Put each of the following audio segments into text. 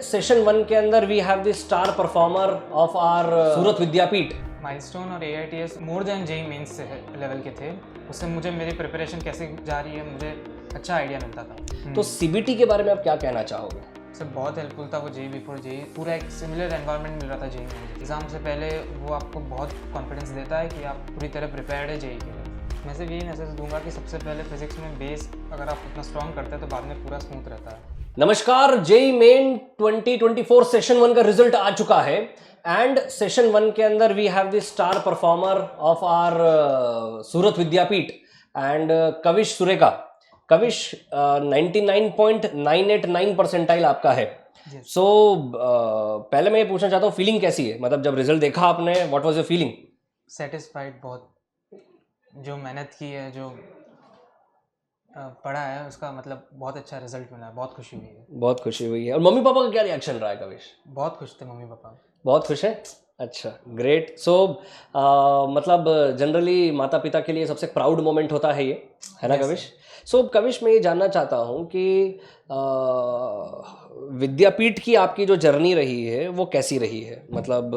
Session 1 के अंदर we have the star performer of our Surat Vidyapeeth. Milestone और AITS more than JEE mains level के थे। उससे मुझे मेरी प्रिपरेशन कैसे जा रही है मुझे अच्छा आइडिया मिलता था। तो CBT के बारे में आप क्या कहना चाहोगे? सर बहुत हेल्पफुल था वो जेई बिफोर जेई। पूरा एक सिमिलर एनवायरनमेंट मिल रहा था जेई में। एग्ज़ाम से पहले वो आपको बहुत कॉन्फिडेंस देता है कि आप पूरी तरह प्रिपेयर्ड है जेई के लिए। मैं सिर्फ यही मैसेज दूंगा कि सबसे पहले फिजिक्स में बेस अगर आप इतना स्ट्रॉन्ग करते हैं तो बाद में पूरा स्मूथ रहता है। नमस्कार, जेई मेन 2024 सेशन 1 का रिजल्ट आ चुका है एंड सेशन 1 के अंदर we have the star performer of our Surat Vidyapeeth and Kavish Sureka. Kavish 99.989 percentile आपका है। सो पहले मैं ये पूछना चाहता हूँ, फीलिंग कैसी है? मतलब जब रिजल्ट देखा आपने, what was your feeling? Satisfied, बहुत जो मेहनत की है, जो पढ़ा है उसका मतलब बहुत अच्छा रिजल्ट मिला है। बहुत खुशी हुई है। बहुत खुशी हुई है। और मम्मी पापा का क्या रिएक्शन रहा है कविश? बहुत खुश थे मम्मी पापा। बहुत खुश है। अच्छा, ग्रेट। सो मतलब जनरली माता पिता के लिए सबसे प्राउड मोमेंट होता है ये, है ना कविश? सो कविश, मैं ये जानना चाहता हूँ कि विद्यापीठ की आपकी जो जर्नी रही है वो कैसी रही है? मतलब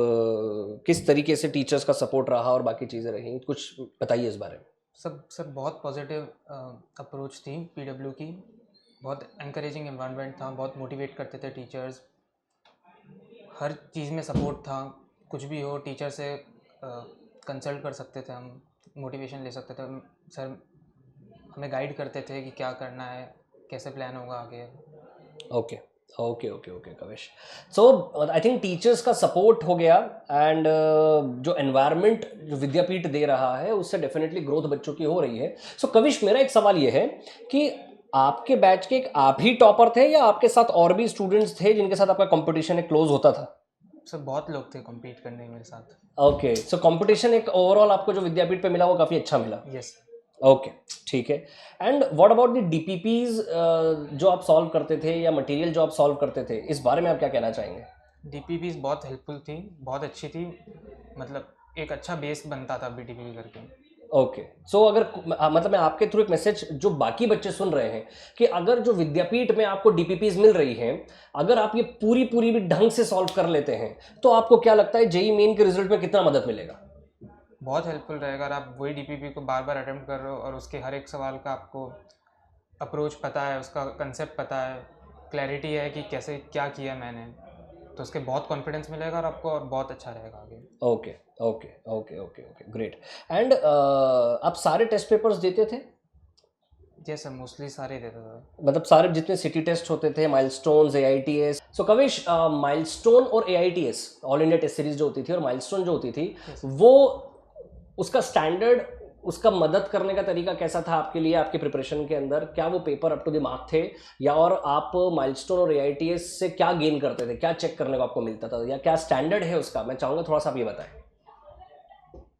किस तरीके से टीचर्स का सपोर्ट रहा और बाकी चीज़ें रही, कुछ बताइए इस बारे में। सर बहुत पॉजिटिव अप्रोच थी PW की। बहुत एनकरेजिंग एनवायरनमेंट था, बहुत मोटिवेट करते थे टीचर्स। हर चीज़ में सपोर्ट था। कुछ भी हो टीचर से कंसल्ट कर सकते थे, हम मोटिवेशन ले सकते थे। सर हमें गाइड करते थे कि क्या करना है, कैसे प्लान होगा आगे। Okay okay okay okay Kavish. So I think teachers का सपोर्ट हो गया एंड जो एनवायरनमेंट जो विद्यापीठ दे रहा है उससे डेफिनेटली ग्रोथ बच्चों की हो रही है। सो कविश, मेरा एक सवाल ये है कि आपके बैच के एक आप ही टॉपर थे या आपके साथ और भी स्टूडेंट्स थे जिनके साथ आपका कंपटीशन एक क्लोज होता था? सर बहुत लोग थे कम्पीट करने मेरे साथ। ओके, सो कंपटीशन एक ओवरऑल आपको जो विद्यापीठ पे मिला वो काफ़ी अच्छा मिला। यस। ओके, ठीक है। And what about the DPPs जो आप सॉल्व करते थे या मटेरियल जो आप सॉल्व करते थे, इस बारे में आप क्या कहना चाहेंगे? DPPs बहुत हेल्पफुल थी, बहुत अच्छी थी। मतलब एक अच्छा बेस बनता था BTPP करके। ओके, सो अगर मतलब मैं आपके थ्रू एक मैसेज जो बाकी बच्चे सुन रहे हैं कि अगर जो विद्यापीठ में आपको DPPs मिल रही हैं, अगर आप ये पूरी पूरी भी ढंग से सॉल्व कर लेते हैं तो आपको क्या लगता है जेई मेन के रिजल्ट में कितना मदद मिलेगा? बहुत हेल्पफुल रहेगा। अगर आप वही DPP को बार बार अटेम्प्ट कर रहे हो और उसके हर एक सवाल का आपको अप्रोच पता है, उसका कंसेप्ट पता है, क्लैरिटी है कि कैसे क्या किया मैंने, तो उसके बहुत कॉन्फिडेंस मिलेगा और आपको और बहुत अच्छा रहेगा आगे। Okay okay okay okay okay, great. And आप सारे टेस्ट पेपर्स देते थे? यस सर, मोस्टली सारे देता था। मतलब सारे जितने सिटी टेस्ट होते थे, milestones, AITS। So Kavish, milestone और AITS all India test series जो होती थी और माइलस्टोन जो होती थी, वो उसका स्टैंडर्ड, उसका मदद करने का तरीका कैसा था आपके लिए आपके प्रिपरेशन के अंदर? क्या वो paper up to the mark थे या और आप माइलस्टोन और AITS से क्या गेन करते थे, क्या चेक करने को आपको मिलता था या क्या स्टैंडर्ड है उसका? मैं चाहूँगा थोड़ा सा आप ये बताएं।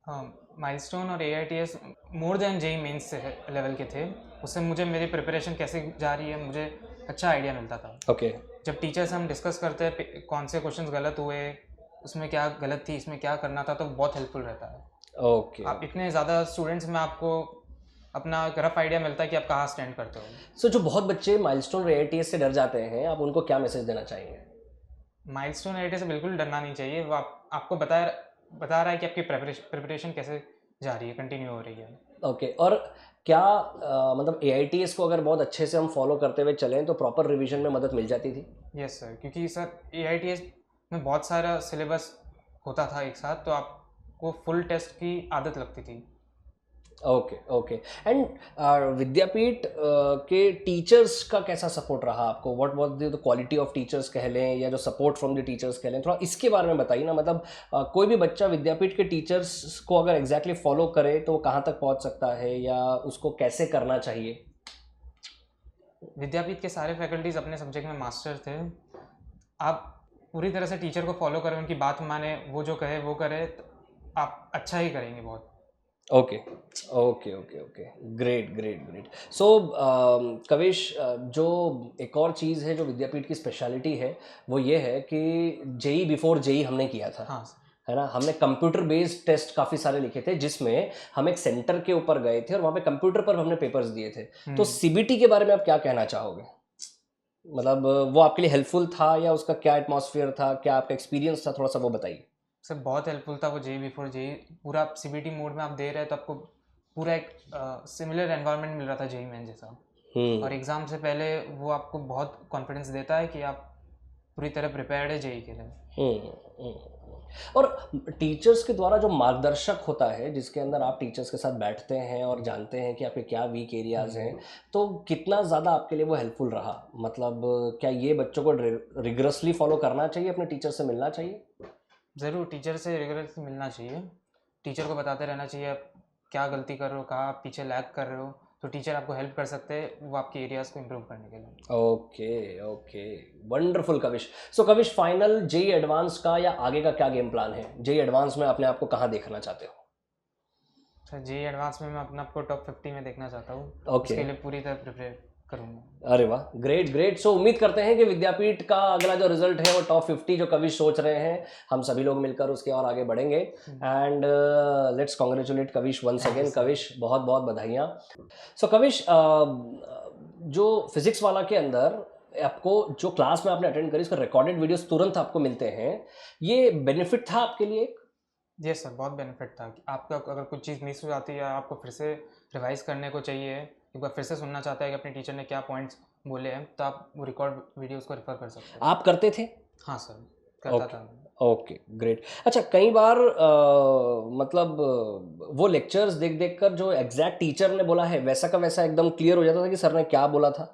हाँ, माइलस्टोन और AITS more than JEE mains level के थे। उससे मुझे मेरी प्रिपरेशन कैसे जा रही है मुझे अच्छा आइडिया मिलता था। ओके, जब टीचर से हम डिस्कस करते हैं कौन से क्वेश्चंस गलत हुए, उसमें क्या गलत थी, इसमें क्या करना था, तो बहुत हेल्पफुल रहता है। ओके। आप इतने ज़्यादा स्टूडेंट्स में आपको अपना एक रफ आइडिया मिलता है कि आप कहाँ स्टैंड करते हो। सो जो बहुत बच्चे माइलस्टोन और AITS से डर जाते हैं, आप उनको क्या मैसेज देना चाहेंगे? माइलस्टोन AITS से बिल्कुल डरना नहीं चाहिए। वो आपको बता रहा है कि आपकी प्रिपरेशन कैसे जा रही है, कंटिन्यू हो रही है। ओके, और क्या मतलब AITS को अगर बहुत अच्छे से हम फॉलो करते हुए चलें तो प्रॉपर रिवीजन में मदद मिल जाती थी? यस सर, क्योंकि सर AITS में बहुत सारा सिलेबस होता था एक साथ, तो आपको फुल टेस्ट की आदत लगती थी। Okay okay. एंड विद्यापीठ के टीचर्स का कैसा सपोर्ट रहा आपको? What was the quality of teachers कह लें या जो सपोर्ट फ्रॉम द टीचर्स कह लें, थोड़ा इसके बारे में बताइए ना। मतलब कोई भी बच्चा विद्यापीठ के टीचर्स को अगर एग्जैक्टली फॉलो करे तो वो कहाँ तक पहुँच सकता है या उसको कैसे करना चाहिए? विद्यापीठ के सारे फैकल्टीज़ अपने सब्जेक्ट में मास्टर थे। आप पूरी तरह से टीचर को फॉलो करें, उनकी बात माने, वो जो कहे वो करे, तो आप अच्छा ही करेंगे बहुत। Okay okay okay okay, great great great. So Kavish, जो एक और चीज़ है जो विद्यापीठ की स्पेशलिटी है वो ये है कि जेई बिफोर जेई हमने किया था, हाँ है ना? हमने कंप्यूटर बेस्ड टेस्ट काफ़ी सारे लिखे थे जिसमें हम एक सेंटर के ऊपर गए थे और वहाँ पे कंप्यूटर पर हमने पेपर्स दिए थे। तो CBT के बारे में आप क्या कहना चाहोगे? मतलब वो आपके लिए हेल्पफुल था या उसका क्या एटमॉस्फेयर था, क्या आपका एक्सपीरियंस था, थोड़ा सा वो बताइए। सर बहुत हेल्पफुल था वो जेई बिफोर जेई, पूरा सीबीटी मोड में आप दे रहे हैं तो आपको पूरा एक सिमिलर एनवायरनमेंट मिल रहा था जेई मेन जैसा। और एग्ज़ाम से पहले वो आपको बहुत कॉन्फिडेंस देता है कि आप पूरी तरह प्रिपेयर्ड है जेई के लिए। हम्म। और टीचर्स के द्वारा जो मार्गदर्शक होता है, जिसके अंदर आप टीचर्स के साथ बैठते हैं और जानते हैं कि आपके क्या वीक एरियाज हैं, तो कितना ज़्यादा आपके लिए वो हेल्पफुल रहा? मतलब क्या ये बच्चों को रिगरसली फॉलो करना चाहिए, अपने टीचर से मिलना चाहिए? ज़रूर टीचर से रेगुलरली मिलना चाहिए, टीचर को बताते रहना चाहिए आप क्या गलती कर रहे हो, कहाँ आप पीछे लैग कर रहे हो, तो टीचर आपको हेल्प कर सकते हैं वो आपके एरियाज़ को इम्प्रूव करने के लिए। Okay okay, wonderful Kavish. So Kavish, final JEE Advanced का या आगे का क्या गेम प्लान है? जेई एडवांस में अपने आप को कहाँ देखना चाहते हो? सर जेई एडवांस में मैं अपने आपको टॉप 50 में देखना चाहता हूँ। ओके। उसके लिए पूरी तरह प्रिपेयर करूँगा। अरे वाह, ग्रेट ग्रेट। सो उम्मीद करते हैं कि विद्यापीठ का अगला जो रिजल्ट है वो टॉप 50 जो कविश सोच रहे हैं, हम सभी लोग मिलकर उसके और आगे बढ़ेंगे। And let's congratulate Kavish once again. Kavish, बहुत बहुत बधाइयाँ। सो कविश, जो फिजिक्स वाला के अंदर आपको जो क्लास में आपने अटेंड करी, उसका रिकॉर्डेड वीडियोस तुरंत आपको मिलते हैं, ये बेनिफिट था आपके लिए? यस सर, बहुत बेनिफिट था कि आपका अगर कुछ चीज़ मिस हो जाती है या आपको फिर से रिवाइज करने को चाहिए, एक बार फिर से सुनना चाहता है कि अपने टीचर ने क्या पॉइंट्स बोले हैं, तो आप वो रिकॉर्ड वीडियोस को रेफर कर सकते हैं। आप करते थे? हाँ सर, करता ओके था मैं। Okay, great. अच्छा, कई बार मतलब वो लेक्चर्स देख देख कर जो एग्जैक्ट टीचर ने बोला है वैसा का वैसा एकदम क्लियर हो जाता था कि सर ने क्या बोला था?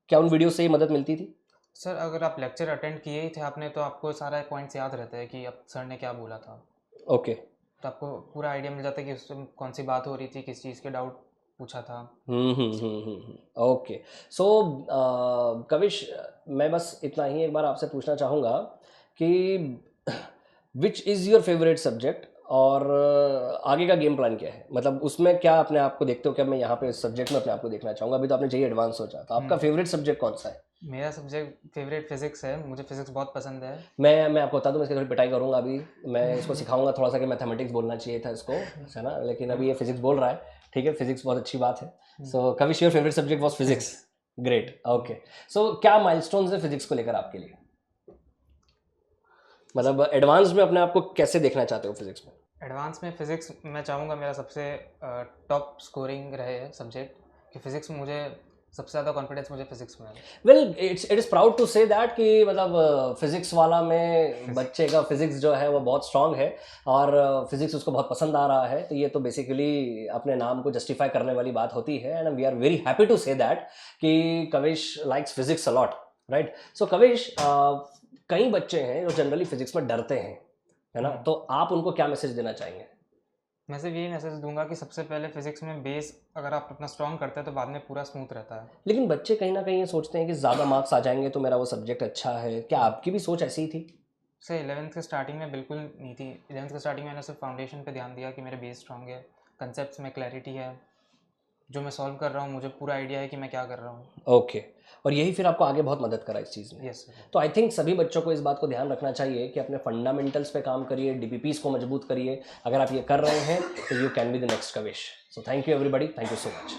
क्या उन वीडियो से ही मदद मिलती थी? सर अगर आप लेक्चर अटेंड किए ही थे आपने, तो आपको सारा पॉइंट्स याद रहता है कि अब सर ने क्या बोला था, ओके। तो आपको पूरा आइडिया मिल जाता है कि उस टाइम कौन सी बात हो रही थी, किस चीज़ के डाउट पूछा था। ओके। सो कविश, मैं बस इतना ही एक बार आपसे पूछना चाहूँगा कि which is your favourite subject, और आगे का गेम प्लान क्या है? मतलब उसमें क्या अपने आप को देखते हो कि अब मैं यहाँ पे इस सब्जेक्ट में अपने आप को देखना चाहूँगा? अभी तो आपने जेईई एडवांस सोचा, तो आपका फेवरेट सब्जेक्ट कौन सा है? मेरा सब्जेक्ट फेवरेट फिजिक्स है, मुझे फिजिक्स बहुत पसंद है। मैं आपको बता दूं, मैं इसकी थोड़ी पिटाई करूंगा अभी। मैं इसको सिखाऊंगा थोड़ा सा कि मैथमेटिक्स बोलना चाहिए था इसको, है ना, लेकिन अभी ये फिजिक्स बोल रहा है। ठीक है, फिजिक्स बहुत अच्छी बात है। So Kavish, your favourite subject was physics. Great, okay. So क्या माइलस्टोन्स है फिजिक्स को लेकर आपके लिए? मतलब एडवांस में अपने आप को कैसे देखना चाहते हो फिजिक्स में? एडवांस में फिज़िक्स मैं चाहूँगा मेरा सबसे टॉप स्कोरिंग रहे सब्जेक्ट, कि फिज़िक्स में मुझे सबसे ज़्यादा कॉन्फिडेंस मुझे फिज़िक्स में है। Well, it is proud to say that कि मतलब फिजिक्स वाला में बच्चे का फिजिक्स जो है वो बहुत स्ट्रांग है, और फिजिक्स उसको बहुत पसंद आ रहा है, तो ये तो बेसिकली अपने नाम को जस्टिफाई करने वाली बात होती है। And we are very happy to say that कि Kavish likes physics a lot, right? So Kavish, कई बच्चे हैं जो जनरली फिजिक्स में डरते हैं, है ना, तो आप उनको क्या मैसेज देना चाहेंगे? मैं सिर्फ यही मैसेज दूंगा कि सबसे पहले फिज़िक्स में बेस अगर आप अपना स्ट्रॉन्ग करते हैं तो बाद में पूरा स्मूथ रहता है। लेकिन बच्चे कहीं ना कहीं ये सोचते हैं कि ज़्यादा मार्क्स आ जाएंगे तो मेरा वो सब्जेक्ट अच्छा है। क्या आपकी भी सोच ऐसी ही थी? से 11th के स्टार्टिंग में बिल्कुल नहीं थी। 11th के स्टार्टिंग में मैंने सिर्फ फाउंडेशन पे ध्यान दिया कि मेरे बेस स्ट्रॉन्ग है, कंसेप्ट्स में क्लैरिटी है, जो मैं सॉल्व कर रहा हूँ मुझे पूरा आइडिया है कि मैं क्या कर रहा हूँ। ओके। और यही फिर आपको आगे बहुत मदद करा इस चीज़ में। Yes sir. तो आई थिंक सभी बच्चों को इस बात को ध्यान रखना चाहिए कि अपने फंडामेंटल्स पे काम करिए, डीपीपीस को मजबूत करिए। अगर आप ये कर रहे हैं तो you can be the next Kavish. So thank you everybody, thank you so much.